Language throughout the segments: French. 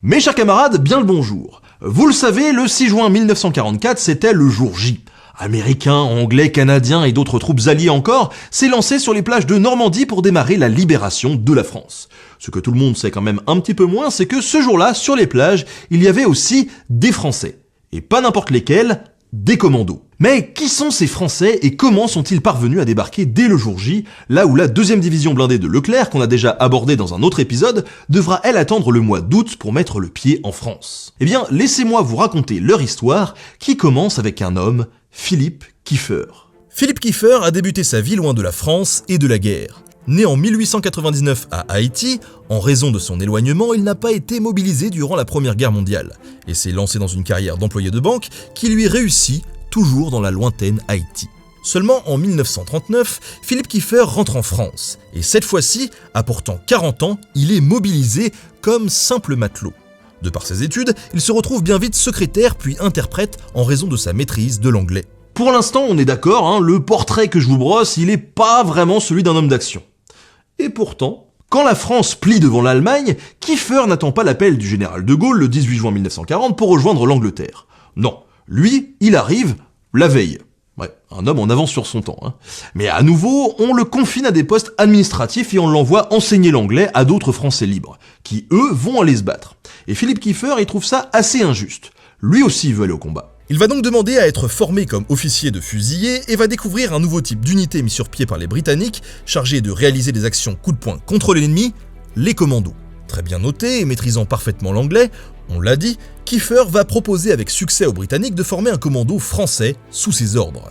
Mes chers camarades, bien le bonjour. Vous le savez, le 6 juin 1944, c'était le jour J. Américains, Anglais, Canadiens et d'autres troupes alliées encore s'est lancé sur les plages de Normandie pour démarrer la libération de la France. Ce que tout le monde sait quand même un petit peu moins, c'est que ce jour-là, sur les plages, il y avait aussi des Français. Et pas n'importe lesquels, des commandos. Mais qui sont ces Français et comment sont-ils parvenus à débarquer dès le jour J, là où la 2e division blindée de Leclerc, qu'on a déjà abordée dans un autre épisode, devra elle attendre le mois d'août pour mettre le pied en France? Eh bien, laissez-moi vous raconter leur histoire, qui commence avec un homme, Philippe Kieffer. Philippe Kieffer a débuté sa vie loin de la France et de la guerre. Né en 1899 à Haïti, en raison de son éloignement, il n'a pas été mobilisé durant la Première Guerre mondiale et s'est lancé dans une carrière d'employé de banque qui lui réussit toujours dans la lointaine Haïti. Seulement en 1939, Philippe Kieffer rentre en France et cette fois-ci, à pourtant 40 ans, il est mobilisé comme simple matelot. De par ses études, il se retrouve bien vite secrétaire puis interprète en raison de sa maîtrise de l'anglais. Pour l'instant, on est d'accord, le portrait que je vous brosse, il n'est pas vraiment celui d'un homme d'action. Et pourtant, quand la France plie devant l'Allemagne, Kieffer n'attend pas l'appel du général de Gaulle le 18 juin 1940 pour rejoindre l'Angleterre. Non, lui, il arrive la veille. Ouais, un homme en avance sur son temps. Mais à nouveau, on le confine à des postes administratifs et on l'envoie enseigner l'anglais à d'autres Français libres, qui eux vont aller se battre. Et Philippe Kieffer, il trouve ça assez injuste. Lui aussi veut aller au combat. Il va donc demander à être formé comme officier de fusilier et va découvrir un nouveau type d'unité mis sur pied par les Britanniques, chargé de réaliser des actions coup de poing contre l'ennemi, les commandos. Très bien noté et maîtrisant parfaitement l'anglais, on l'a dit, Kieffer va proposer avec succès aux Britanniques de former un commando français sous ses ordres.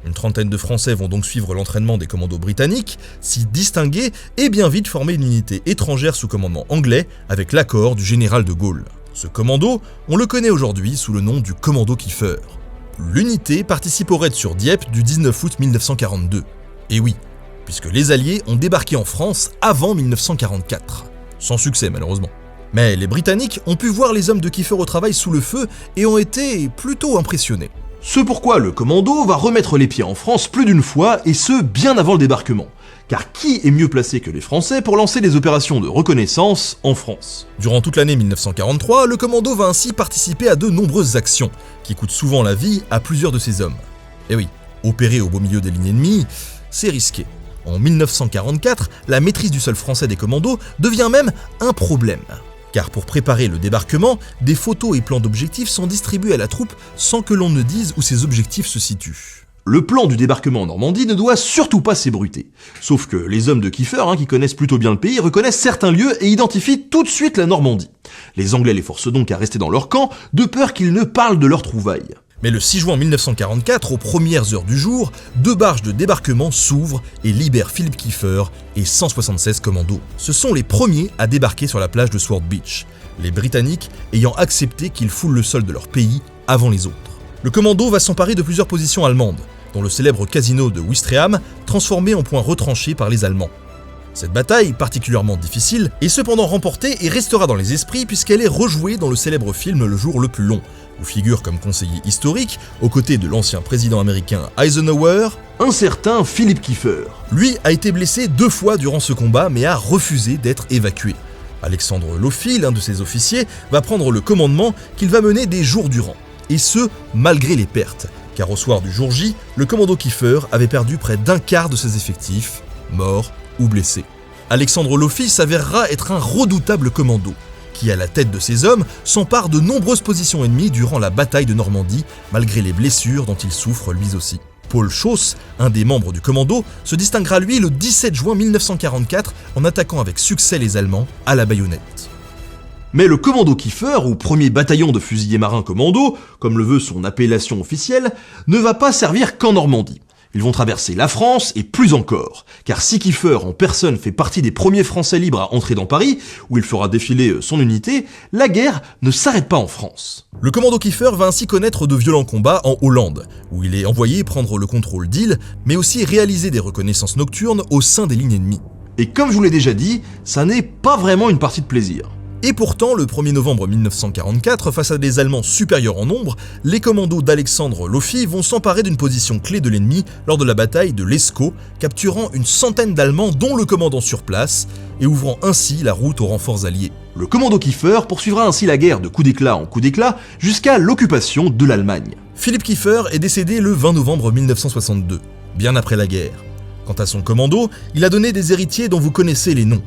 Une trentaine de Français vont donc suivre l'entraînement des commandos britanniques, s'y distinguer et bien vite former une unité étrangère sous commandement anglais avec l'accord du général de Gaulle. Ce commando, on le connaît aujourd'hui sous le nom du commando Kieffer. L'unité participe au raid sur Dieppe du 19 août 1942. Et oui, puisque les Alliés ont débarqué en France avant 1944. Sans succès malheureusement. Mais les Britanniques ont pu voir les hommes de Kieffer au travail sous le feu et ont été plutôt impressionnés. Ce pourquoi le commando va remettre les pieds en France plus d'une fois, et ce bien avant le débarquement. Car qui est mieux placé que les Français pour lancer des opérations de reconnaissance en France? Durant toute l'année 1943, le commando va ainsi participer à de nombreuses actions, qui coûtent souvent la vie à plusieurs de ses hommes. Et oui, opérer au beau milieu des lignes ennemies, c'est risqué. En 1944, la maîtrise du sol français des commandos devient même un problème. Car pour préparer le débarquement, des photos et plans d'objectifs sont distribués à la troupe sans que l'on ne dise où ces objectifs se situent. Le plan du débarquement en Normandie ne doit surtout pas s'ébruiter. Sauf que les hommes de Kieffer, qui connaissent plutôt bien le pays, reconnaissent certains lieux et identifient tout de suite la Normandie. Les Anglais les forcent donc à rester dans leur camp, de peur qu'ils ne parlent de leurs trouvailles. Mais le 6 juin 1944, aux premières heures du jour, 2 barges de débarquement s'ouvrent et libèrent Philippe Kieffer et 176 commandos. Ce sont les premiers à débarquer sur la plage de Sword Beach, les Britanniques ayant accepté qu'ils foulent le sol de leur pays avant les autres. Le commando va s'emparer de plusieurs positions allemandes, dont le célèbre casino de Ouistreham, transformé en point retranché par les Allemands. Cette bataille, particulièrement difficile, est cependant remportée et restera dans les esprits puisqu'elle est rejouée dans le célèbre film Le Jour le plus long, où figure comme conseiller historique, aux côtés de l'ancien président américain Eisenhower, un certain Philippe Kieffer. Lui a été blessé 2 fois durant ce combat mais a refusé d'être évacué. Alexandre Lofi, l'un de ses officiers, va prendre le commandement qu'il va mener des jours durant. Et ce, malgré les pertes, car au soir du jour J, le commando Kieffer avait perdu près d'un quart de ses effectifs, morts ou blessés. Alexandre Lofi s'avérera être un redoutable commando, qui à la tête de ses hommes s'empare de nombreuses positions ennemies durant la bataille de Normandie, malgré les blessures dont il souffre lui aussi. Paul Schoss, un des membres du commando, se distinguera lui le 17 juin 1944 en attaquant avec succès les Allemands à la baïonnette. Mais le commando Kieffer, ou premier bataillon de fusiliers marins commando, comme le veut son appellation officielle, ne va pas servir qu'en Normandie. Ils vont traverser la France et plus encore, car si Kieffer en personne fait partie des premiers Français libres à entrer dans Paris, où il fera défiler son unité, la guerre ne s'arrête pas en France. Le commando Kieffer va ainsi connaître de violents combats en Hollande, où il est envoyé prendre le contrôle d'îles, mais aussi réaliser des reconnaissances nocturnes au sein des lignes ennemies. Et comme je vous l'ai déjà dit, ça n'est pas vraiment une partie de plaisir. Et pourtant, le 1er novembre 1944, face à des Allemands supérieurs en nombre, les commandos d'Alexandre Lofi vont s'emparer d'une position clé de l'ennemi lors de la bataille de l'Escaut, capturant une centaine d'Allemands dont le commandant sur place, et ouvrant ainsi la route aux renforts alliés. Le commando Kiefer poursuivra ainsi la guerre de coup d'éclat en coup d'éclat jusqu'à l'occupation de l'Allemagne. Philippe Kiefer est décédé le 20 novembre 1962, bien après la guerre. Quant à son commando, il a donné des héritiers dont vous connaissez les noms.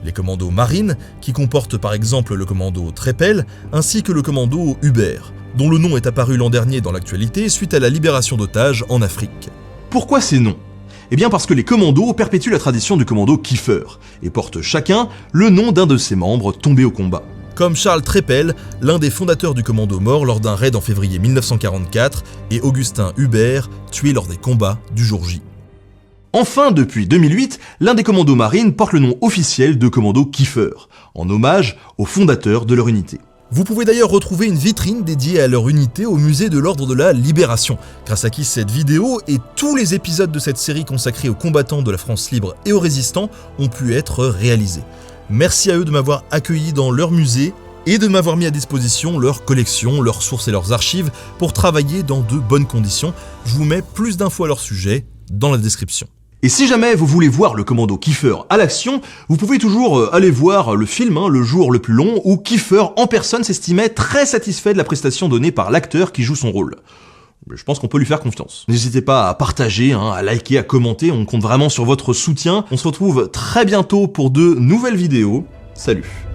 Les commandos Marine, qui comportent par exemple le commando Treppel, ainsi que le commando Hubert, dont le nom est apparu l'an dernier dans l'actualité suite à la libération d'otages en Afrique. Pourquoi ces noms ? Eh bien parce que les commandos perpétuent la tradition du commando Kiefer, et portent chacun le nom d'un de ses membres tombés au combat. Comme Charles Treppel, l'un des fondateurs du commando mort lors d'un raid en février 1944, et Augustin Hubert, tué lors des combats du jour J. Enfin, depuis 2008, l'un des commandos marines porte le nom officiel de commando Kiefer, en hommage aux fondateurs de leur unité. Vous pouvez d'ailleurs retrouver une vitrine dédiée à leur unité au musée de l'Ordre de la Libération, grâce à qui cette vidéo et tous les épisodes de cette série consacrés aux combattants de la France libre et aux résistants ont pu être réalisés. Merci à eux de m'avoir accueilli dans leur musée et de m'avoir mis à disposition leurs collections, leurs sources et leurs archives pour travailler dans de bonnes conditions. Je vous mets plus d'infos à leur sujet dans la description. Et si jamais vous voulez voir le commando Kiefer à l'action, vous pouvez toujours aller voir le film Le jour le plus long où Kiefer en personne s'estimait très satisfait de la prestation donnée par l'acteur qui joue son rôle. Je pense qu'on peut lui faire confiance. N'hésitez pas à partager, à liker, à commenter, on compte vraiment sur votre soutien. On se retrouve très bientôt pour de nouvelles vidéos. Salut!